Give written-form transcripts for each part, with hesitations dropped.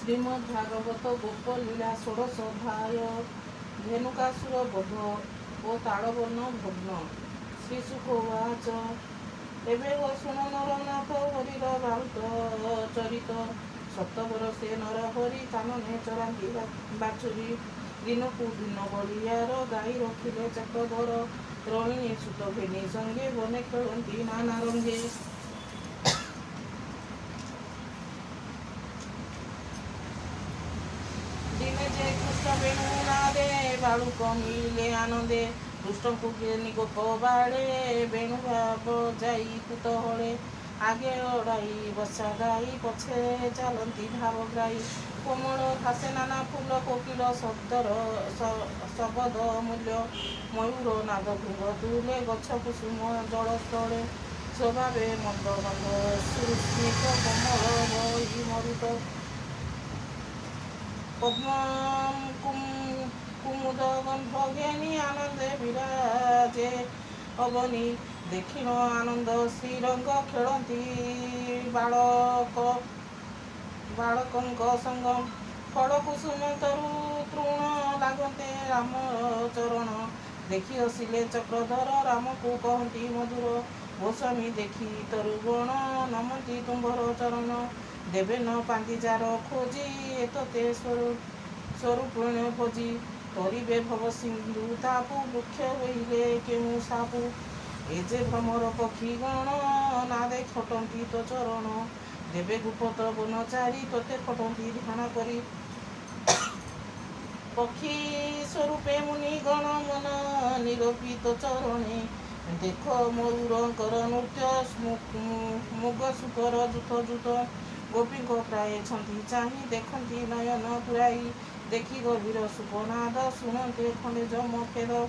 ଶ୍ରୀମଦ୍ଭାଗବତ ଗୋପଲୀଳା ଷୋଡ଼ଶୋଧ୍ୟାୟ ଧେନୁକାସୁର ବଧ ଓ ତାଳବର୍ଣ୍ଣ ଭଗ୍ନ। ଶ୍ରୀଶୁକ ଉବାଚ ଏବେ ଶୁଣ ନରନାଥ ହରିର ବାହୁତ ଚରିତ। ସପ୍ତବର୍ଷେ ନରହରି କାନନେ ଚରାନ୍ତି ବାଛୁରୀ। ଦିନକୁ ଦିନ ବଳିୟାର ଗାଈ ରଖିଲେ ଚକ୍ରଧର। ରୋହିଣୀ ସୁତ ଘେନି ସଙ୍ଗେ ବନେ ଖେଳନ୍ତି ନାନା ରଙ୍ଗେ। ଦିନେ ଯେ କୃଷ୍ଣ ବେଣୁ ନାଦେ ବାଳୁକ ମିଳିଲେ ଆନନ୍ଦେ। କୃଷ୍ଣଙ୍କୁ ଘେନି ଗୋପ ବାଳେ ବେଣୁ ବଜାଇ କୁତହଳେ। ଆଗେ ଅଡ଼ାଇ ବସା ଗାଈ ପଛେ ଚାଲନ୍ତି ଭାବଗ୍ରାହୀ। କୋମଳ ଭାସେ ନାନା ଫୁଲ କୋକିଳ ଶବଦ ଅମୂଲ୍ୟ। ମୟୂର ନାଦ ଭୃଙ୍ଗ ତୁଲେ ଗଛ କୁସୁମ ଜଳସ୍ଥଳେ। ସ୍ୱଭାବେ ମନ୍ଦ ମନ୍ଦ ସୁସ୍ମିତ କୋମଳ ବହି ମରୁତ। ପଦ୍ମ କୁମୁଦ ଗନ୍ଧ ଘେନି ଆନନ୍ଦେ ବିରାଜେ ଅବନୀ। ଦେଖିଣ ଆନନ୍ଦ ଶ୍ରୀରଙ୍ଗ ଖେଳନ୍ତି ବାଳକଙ୍କ ସଙ୍ଗ। ଫଳ କୁସୁମ ତରୁ ତୃଣ ଲାଗନ୍ତେ ରାମ ଚରଣ। ଦେଖି ହସିଲେ ଚକ୍ରଧର ରାମକୁ କହନ୍ତି ମଧୁର। ଗୋସ୍ୱାମୀ ଦେଖି ତରୁବଣ ନମନ୍ତି ତୁମ୍ଭର ଚରଣ। ଦେବେ ନ ପାନ୍ତି ଯାର ଖୋଜି ଏତତେ ସ୍ୱରୂପଣ ଭୋଜି। ତରିବେ ଭବ ସିନ୍ଧୁ ତାପୁ ବୃକ୍ଷ ହୋଇଲେ କେଉଁ ସାପୁ। ଏ ଯେ ଭ୍ରମର ପକ୍ଷୀ ଗଣ ନାଦେ ଖଟନ୍ତି ତୋ ଚରଣ। ଦେବେ ଗୁପତ ବନଚାରୀ ତୋତେ ଖଟନ୍ତି ଧ୍ୟାନ କରି। ପକ୍ଷୀ ସ୍ୱରୂପେ ମୁନି ଗଣ ମନ ନିରୋପି ତୋ ଚରଣେ। ଦେଖ ମୟୂରଙ୍କର ନୃତ୍ୟ ମୁଗ ସୁତର ଯୁଥ ଯୁଥ। ଗୋପୀଙ୍କ ପ୍ରାୟ ଛନ୍ତି ଚାହିଁ ଦେଖନ୍ତି ନୟନ ପୁରାଇ। ଦେଖି ଗଭୀର ସୁପନାଦ ଶୁଣନ୍ତେ ଖଣ୍ଡେ ଯମ ଖେଦ।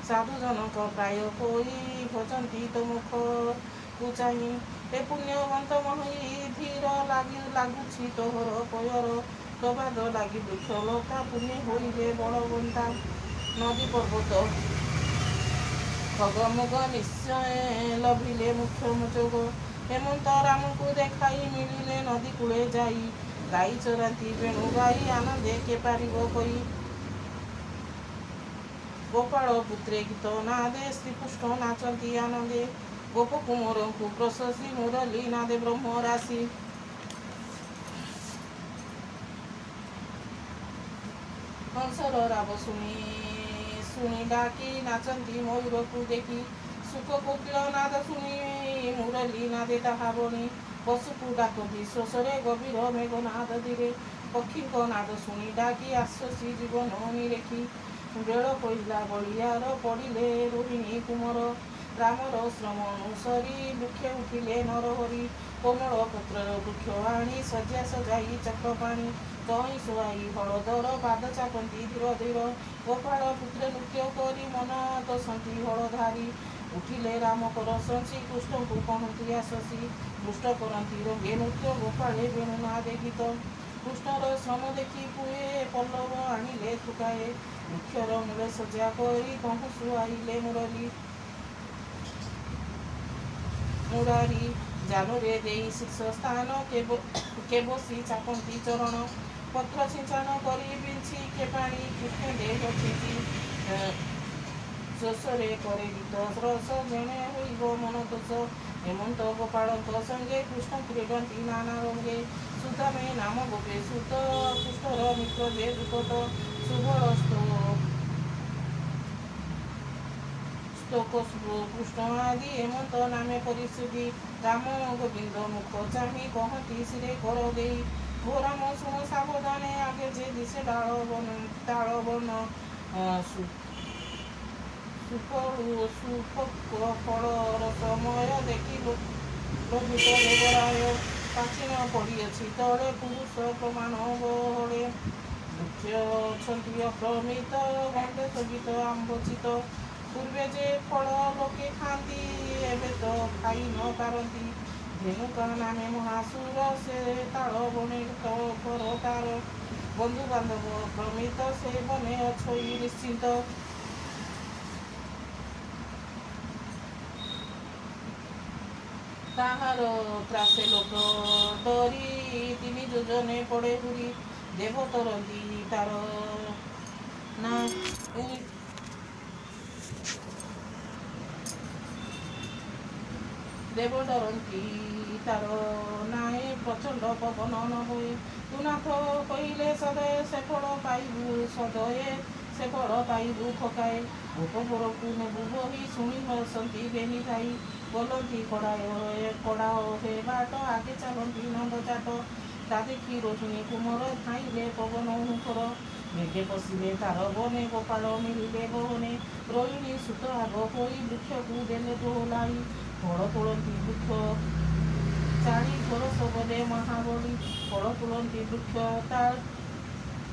ସାଧୁ ଜନକ ପ୍ରାୟ ହୋଇ ଭଜନ୍ତି ତୋ ମୁଖକୁ ଚାହିଁ। ଏ ପୁଣ୍ୟବନ୍ତ ମହି ଧୀର ଲାଗୁଛି ତୋହର ପୟର। ତୋ ପାଦ ଲାଗି ବୃକ୍ଷ ଲତା ପୁଣ୍ୟ ହୋଇଲେ ବଳବନ୍ତା। ନଦୀ ପର୍ବତ ଖଗମୁଗ ନିଶ୍ଚୟ ଲଭିଲେ ମୁଖ୍ୟ ଯୋଗ। ହେମନ୍ତ ରାମକୁ ଦେଖାଇ ମିଳିଲେ ନଦୀ କୂଳେ ଯାଇ। ଗାଈ ଚରାନ୍ତି ବେଣୁ ଗାଈ ଆନନ୍ଦେ କେ ପାରିବ କଇ। ଗୋପାଳ ପୁତ୍ରେ ଗୀତ ନାଦେ ଶ୍ରୀକୃଷ୍ଣ ନାଚନ୍ତି ଆନନ୍ଦେ। ଗୋପ କୁମରଙ୍କୁ ପ୍ରଶସ୍ତି ମୁରଲି ନାଦେ ବ୍ରହ୍ମ ରାଶି। ହଂସର ରାବ ଶୁଣି ଡାକି ନାଚନ୍ତି ମୟୂରକୁ ଦେଖି। ଶୁକ କୋକିଳ ନାଦ ଶୁଣି ମୁରଲି ନାଦେ ତାହା ବଣି। ପଶୁକୁ ଡାକନ୍ତି ଶୋଷରେ ଗଭୀର ମେଘ ନାଦ ଧୀରେ। ପକ୍ଷୀଙ୍କ ନାଦ ଶୁଣି ଡାକି ଆଶ୍ୱାସୀ ଜୀବନ ନିରେଖି। ବେଳ କହିଲା ବଳିୟାର ପଡ଼ିଲେ ରୋହିଣୀ କୁମର। ରାମର ଶ୍ରମ ଅନୁସରି ବୃକ୍ଷେ ଉଠିଲେ ନରହରି। କୋମଳ ପତ୍ରର ବୃକ୍ଷ ଆଣି ଶଯ୍ୟା ସଜାଇ ଚକ୍ରପାଣି। ତହିଁ ଶୁଆଇ ହଳଧର ପାଦ ଚାପନ୍ତି ଧୀର ଧୀର। ଗୋପାଳ ପୁତ୍ରେ ନୃତ୍ୟ କରି ମନ ତୋଷନ୍ତି ହଳଧାରୀ। ଉଠିଲେ ରାମ କରସଞ୍ଚି କୃଷ୍ଣଙ୍କୁ କହନ୍ତି ଆଶ୍ୱାସୀ। ଦୁଷ୍ଟ କରନ୍ତି ରଙ୍ଗେ ନୃତ୍ୟ ଗୋପାଳେ ବେଣୁ ନାଦେ ଗୀତ। କୃଷ୍ଣର ଶ୍ରମ ଦେଖି ପୁଏ ପଲ୍ଲବ ଆଣିଲେ ଥୁକାଏ। ବୃକ୍ଷର ମୂଳେ ଶଯ୍ୟା କରି ତହୁଁ ଶୁଆଇଲେ ମୁରାରୀ। ଜାଲରେ ଦେଇ ଶୀର୍ଷ ସ୍ଥାନ କେ ବସି ଚାପନ୍ତି ଚରଣ। ପତ୍ର ଛିଞ୍ଚନ କରି ବିଞ୍ଚି କେ ପାଣି କୃଷ୍ଣ ଦେହ ଛିଞ୍ଚି। ଶୋଷରେ କରେ ଗୀତ ରସ ଜଣେ ହୋଇବ ମନ ତୋଷ। ହେମନ୍ତ ଗୋପାଳଙ୍କ ସଙ୍ଗେ କୃଷ୍ଣ କ୍ରୀଡ଼ନ୍ତି ନାନା ରଙ୍ଗେ। ସୁଦାମେ ନାମ ଗୋପେ ସୁତ କୃଷ୍ଣର ମିତ୍ର ଯେ ଯୁଗତ। ସୁବଳ ସ୍ତୋକ କୃଷ୍ଣ ଆଦି ହେମନ୍ତ ନାମେ ପରିଶୁଦ୍ଧି। ରାମ ଗୋବିନ୍ଦ ମୁଖ ଚାହିଁ କହନ୍ତି ଶିରେ କର ଦେଇ। ଓ ରାମ ଶୁଣ ସାବଧାନେ ଆଗେ ଯେ ଦିଶେ ତାଳ ବନ। ସୁଫଳ ଫଳ ରସମୟ ଦେଖି ଲୋଭିତ ଦେବରାୟ। ପ୍ରାଚୀନ ପଡ଼ିଅଛି ତଳେ ପୁରୁଷ ପ୍ରମାଣ ବହଳେ। ବୃକ୍ଷ ଅଛନ୍ତି ଅପ୍ରମିତ ଗଣ୍ଡେ ଶୋଭିତ ଆମ୍ବଚିତ। ପୂର୍ବେ ଯେ ଫଳ ଲୋକେ ଖାଆନ୍ତି ଏବେ ତ ଖାଇ ନ ପାରନ୍ତି। ଧେନୁକା ନାମେ ମହାସୁର ସେ ତାଳ ବଣେ ଘର ତାର। ବନ୍ଧୁ ବାନ୍ଧବ ଅପ୍ରମିତ ସେ ବନେ ଅଛଇ ନିଶ୍ଚିନ୍ତ। ତାହାର ତ୍ରାସେ ଲୋକ ଡରି ତିନି ଯୋଜନେ ପଡ଼େ ହୁରି। ଦେବ ତରନ୍ତି ତାର ନା ଦେବ ଡରନ୍ତି ତାର ନାଏ ପ୍ରଚଣ୍ଡ ପବନ ନ ହୁଏ। ତୁ ନାଥ କହିଲେ ସଦୟ ସେ ଫଳ ପାଇବୁ ସଦୟେ ସେ ଫଳ ପାଇବୁ ଠକାଏ। ଗୋପପୁରକୁ ନେବୁ ବହି ଶୁଣି ହସନ୍ତି ବେନି ଭାଇ ବୋଲନ୍ତି କଡ଼ାଅ ହେ ବାଟ ଆଗେ ଚାଲନ୍ତି ନନ୍ଦ ଚାଟ। ତା ଦେଖି ରୋହିଣୀ କୁମର ଧାଇଁଲେ ପବନ ହୁଙ୍କର ମେଘେ ପଶିଲେ ତାର ବନେ ଗୋପାଳ ମିଳିଲେ ବହନେ। ରୋହିଣୀ ସୁତ ଆଗ ହୋଇ ବୃକ୍ଷକୁ ଦେଲେ ଦୋହଲାଇ ଫଳ ତୋଳନ୍ତି ବୃକ୍ଷ ଚାଳି ଘୋର ଶବଦେ ମହାବଳୀ ଫଳ ତୋଳନ୍ତି ବୃକ୍ଷ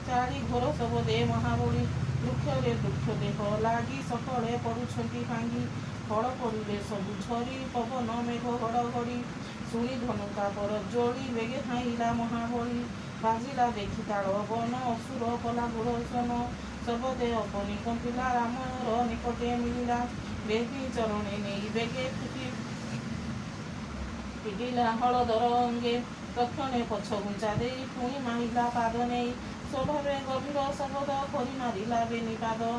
ଚାଳି ଘୋର ଶବଦେ ମହାବଳୀ। ବୃକ୍ଷରେ ବୃକ୍ଷ ଦେହ ଲାଗି ସକଳେ ପଡୁଛନ୍ତି ଭାଙ୍ଗି ଫଳ ପଡ଼ିଲେ ସବୁ ଝରି ପବନ ମେଘ ଘଡ଼ଘଡ଼ି। ଶୁଣି ଧନୁକା ପର ଯୋଡ଼ି ବେଗେ ଧାଇଁଲା ମହାବଳୀ ବାଜିଲା ଦେଖି ତାଳ ବନ ଅସୁର କଲା ଘୋଷଣ ଶବଦେ ଅପନି କମ୍ପିଲା ରାମର ନିକଟେ ମିଳିଲା। ବେଦୀ ଚରଣେ ନେଇ ବେଗେ ପିଟିଲା ହଳଦର ଅଙ୍ଗେ ତକ୍ଷଣେ ପଛ ଘୁଞ୍ଚା ଦେଇ ପୁଣି ମାଇଲା ପାଦ ନେଇ ସ୍ୱଭାବେ ଗଭୀର ଶବଦ କରି ମାରିଲା ବେନି ପାଦ।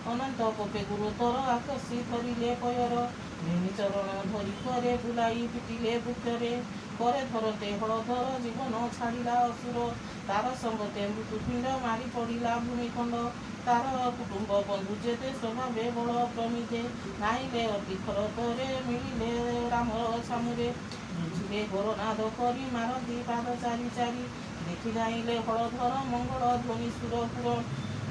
ଅନନ୍ତ କୋପେ ଗୁରୁତର ଆକର୍ଷି ଧରିଲେ ପୟର ବେନି ଚରଣ ଧରି ପରେ ବୁଲାଇ ପିଟିଲେ ବୃକ୍ଷରେ ପରେ ଧରତେ ହଳଧର ଜୀବନ ଛାଡ଼ିଲା ଅସୁର ତାର ସଙ୍ଗତେ ମୃତ୍ୟୁପିଣ୍ଡ ମାରି ପଡ଼ିଲା ଭୂମିଖଣ୍ଡ। ତାର କୁଟୁମ୍ବ ବନ୍ଧୁ ଯେତେ ସ୍ୱଭାବେ ବଳ ପ୍ରମିତେ ନାଇଲେ ଅତି ଖରତରେ ମିଳିଲେ ରାମର ଛାମୁରେ ବୁଝିଲେ ଘୋରନାଦ କରି ମାରନ୍ତି ପାଦ ଚାରି ଚାରି ଦେଖି ଯାଇଲେ ହଳଧର ମଙ୍ଗଳ ଧ୍ୱନି ସୁରପୁର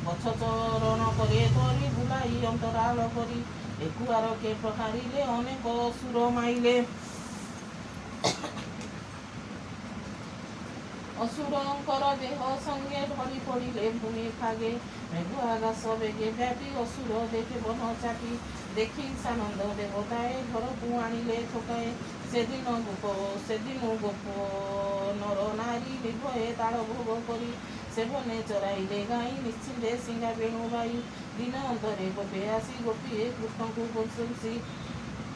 ପଛ ଚରଣ ପରେ ଧରି ବୁଲାଇ ଅନ୍ତରାଳ କରି ଏକୁଆର କେ ପ୍ରହାରିଲେ ଅନେକ ଅସୁର ମାଇଲେ। ଅସୁରଙ୍କର ଦେହ ସଙ୍ଗେ ଢଳି ପଡ଼ିଲେ ଭୂମି ଭାଗେ ମେଘ ଆକାଶ ବେଗେ ବ୍ୟାପି ଅସୁର ଦେଖେ ବନ ଚାପି ଦେଖି ସାନନ୍ଦ ଦେବତାଏ ଘରକୁ ଆଣିଲେ ଠକାଏ। ସେଦିନୁ ଗୋପ ନର ନାରୀ ନିର୍ଭୟେ ତାଳ ଭୋଗ କରି ସେବନେ ଚରାଇଲେ ଗାଈ ନିଶ୍ଚିନ୍ତେ ସିଙ୍ଗା ବେଣୁ ବାଇ। ଦିନ ଅନ୍ତରେ ଗୋପେ ଆସି ଗୋପୀଏ କୃଷ୍ଣଙ୍କୁ ବଂଶୀ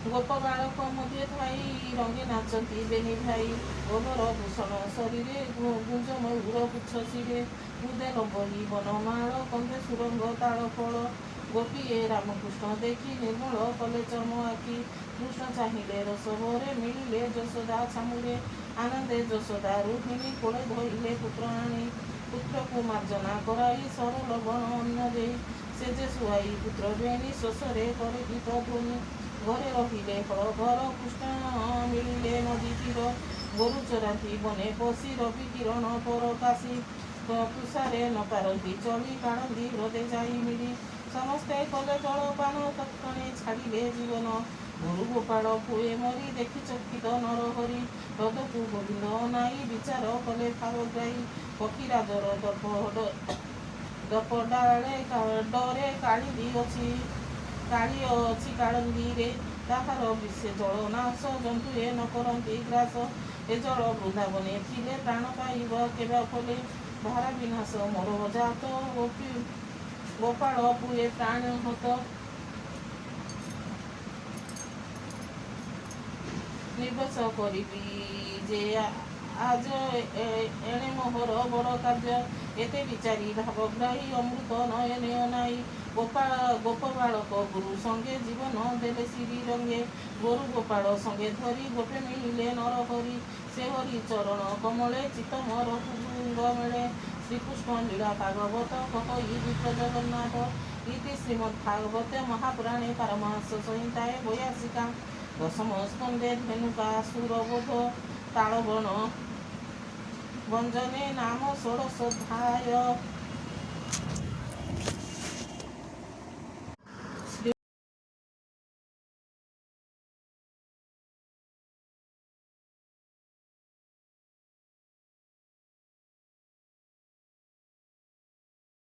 ଗୋପ ବାଳକ ମଧ୍ୟ ଥାଇ ରଙ୍ଗେ ନାଚନ୍ତି ବେନି ଭାଇ ଗୋବର ଭୂଷଣ ଶରୀରେ ଗୁଞ୍ଜ ମୟୂର ପୁଚ୍ଛ ଶିରେ ଉଦେ ଲମ୍ବରୀ ବନମାଳ କନ୍ଦେ ସୁରଙ୍ଗ ତାଳ ଫଳ। ଗୋପୀଏ ରାମକୃଷ୍ଣ ଦେଖି ନିର୍ମଳ କଲେ ଚର୍ମ ଆଖି କୃଷ୍ଣ ଚାହିଁଲେ ରସଭରେ ମିଳିଲେ ଯଶୋଦା ଛାମୁରେ ଆନନ୍ଦେ ଯଶୋଦା ରୋହିଣୀ କୋଳେ ଧଇଲେ ପୁତ୍ର ଆଣି ପୁତ୍ରକୁ ମାର୍ଜନା କରାଇ ସର ଲବଣ ଅନ୍ନ ଦେଇ ସେଜେ ଶୁଆଇ ପୁତ୍ର ବେଣୀ ଶୋଷରେ କରି ଗୀତ ଧ୍ୱନି ଘରେ ରହିଲେ ହଳଧର କୃଷ୍ଣ ମିଳିଲେ ନଦୀ ତୀର ଗୋରୁ ଚରାନ୍ତି ବନେ ପଶି ରବି କିରଣ ପରକାଶୀ ତୁଷାରେ ନ ପାରନ୍ତି ଚଳି କାଢ଼ନ୍ତି ହ୍ରଦେ ଯାଇ ମିଳି ସମସ୍ତେ କଲେ ଜଳପାନ ତକ୍ଷଣେ ଛାଡ଼ିଲେ ଜୀବନ ଗୁରୁ ଗୋପାଳ ପୁଏ ମରି ଦେଖି ଚକିତ ନରହରି ହ୍ରଦକୁ ଗୋବିନ୍ଦ ଅନାଇ ବିଚାର କଲେ ଭାବଗ୍ରାହୀ ପକ୍ଷୀରାଜର ଦର୍ପ ଡାଳେ ଡରେ କାଳି ଅଛି କାଳନ୍ଦୀରେ ତାହାର ବିଷେ ଜଳ ନାଶ ଜନ୍ତୁଏ ନ କରନ୍ତି ଗ୍ରାସ ଏ ଜଳ ବୃନ୍ଦାବନେ ଥିଲେ ପ୍ରାଣ ପାଇବ କେବେ ଫଲେ ଧାରା ବିନାଶ ମୋର ଜାତ ଗୋପାଳ ପୁଏ ପ୍ରାଣ ହତ ନିବସ କରିବି ଯେ ଆଜ ଏଣେ ମୋହର ବଡ଼ କାର୍ଯ୍ୟ ଏତେ ବିଚାରି ଭାବଗ୍ରାହୀ ଅମୃତ ନୟନେ ଅନାଇ ଗୋପ ବାଳକ ଗୁରୁ ସଙ୍ଗେ ଜୀବନ ଦେଲେ ଶ୍ରୀ ରଙ୍ଗେ ଗୋରୁ ଗୋପାଳ ସଙ୍ଗେ ଧରି ଗୋପେ ମିଳିଲେ ନର ହରି ସେ ହରି ଚରଣ କମଳେ ଚିତ ମୋର ପୁଙ୍ଗ ମିଳେ ଶ୍ରୀକୃଷ୍ଣ ଲୀଳା ଭାଗବତ କହି ବିପ୍ର ଜଗନ୍ନାଥ ଇତି ଶ୍ରୀମଦ୍ ଭାଗବତେ ମହାପୁରାଣେ ପାରମହଂସ ସଂହିତାଏ 82 ଦଶମ ସ୍କନ୍ଧେ ଧେନୁକାସୁରବୋଧ ତାଳବନ ଭଞ୍ଜନେ ନାମ ଷୋଡ଼ଶୋଧ୍ୟାୟ।